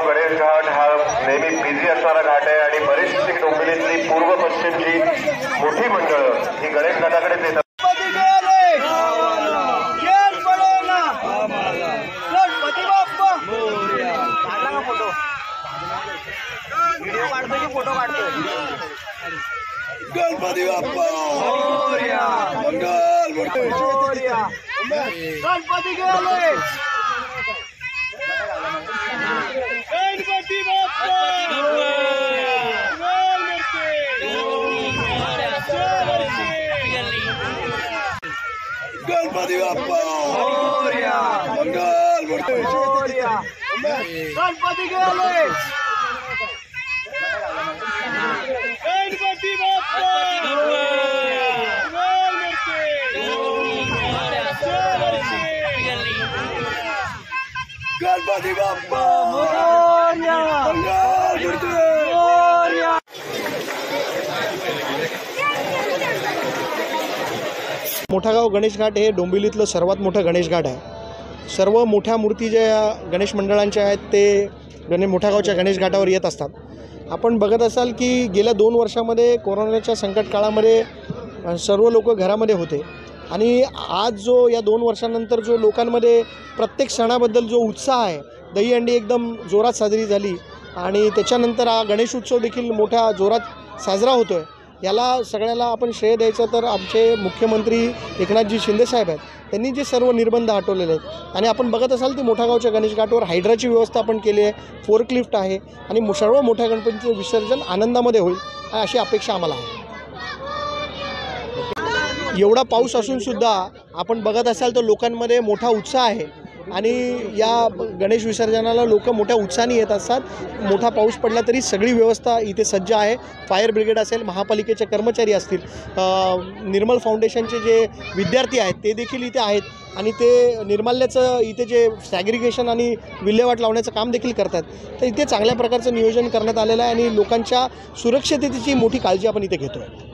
गणेश घाट हा नेहमी बिझी असणारा घाट आहे आणि बरीचशी डोंबिवलीतली पूर्व पश्चिमची मोठी मंडळं ही गणेश घाटाकडेच येतात. गणपती बाप्पा मोरया, मंगल मोरया, गणपती गेले, गणपती बाप्पा गणपती बाप्पा मोरया, मंगल मोरया, गणपती गेले, गणपती बाप्पा गणपती बाप्पा मोरया, मोरया. मोठागाव गणेश घाट हे डोंबिवलीतलं सर्वात मोठं गणेश घाट आहे. सर्व मोठ्या मूर्ती ज्या गणेश मंडळांच्या आहेत ते मोठागावच्या गणेश घाटावर येत असतात. आपण बघत असाल की गेल्या 2 वर्षामध्ये कोरोनाच्या संकट काळामध्ये सर्व लोक घरामध्ये होते आणि आज जो या 2 वर्षानंतर जो लोकांमध्ये प्रत्येक सणाबद्दल जो उत्साह आहे, दहीहंडी एकदम जोरात साजरी झाली आणि त्याच्यानंतर हा गणेश उत्सव देखील मोठ्या जोरात साजरा होतो आहे. याला सगळ्याला आपण श्रेय द्यायचं तर आमचे मुख्यमंत्री एकनाथजी शिंदेसाहेब आहेत. त्यांनी जे सर्व निर्बंध हटवलेले आहेत आणि आपण बघत असाल की मोठागावच्या गणेश घाटावर हायड्राची व्यवस्था आपण केली आहे, फोर्कलिफ्ट आहे आणि सर्व मोठ्या गणपतीचं विसर्जन आनंदामध्ये होईल अशी अपेक्षा आम्हाला आहे. एवढा पाऊस असूनसुद्धा आपण बघत असाल तर लोकांमध्ये मोठा उत्साह आहे आणि या गणेश विसर्जनाला लोक मोठ्या उत्साहाने येत असतात. मोठा पाऊस पडला तरी सगळी व्यवस्था इथे सज्ज आहे. फायर ब्रिगेड असेल, महापालिकेचे कर्मचारी असतील, निर्मल फाउंडेशनचे जे विद्यार्थी आहेत ते देखील इथे आहेत आणि ते निर्माल्याचं इथे जे सॅग्रिगेशन आणि विल्हेवाट लावण्याचं काम देखील करतात. तर इथे चांगल्या प्रकारचं नियोजन करण्यात आलेलं आहे आणि लोकांच्या सुरक्षिततेची मोठी काळजी आपण इथे घेतो आहे.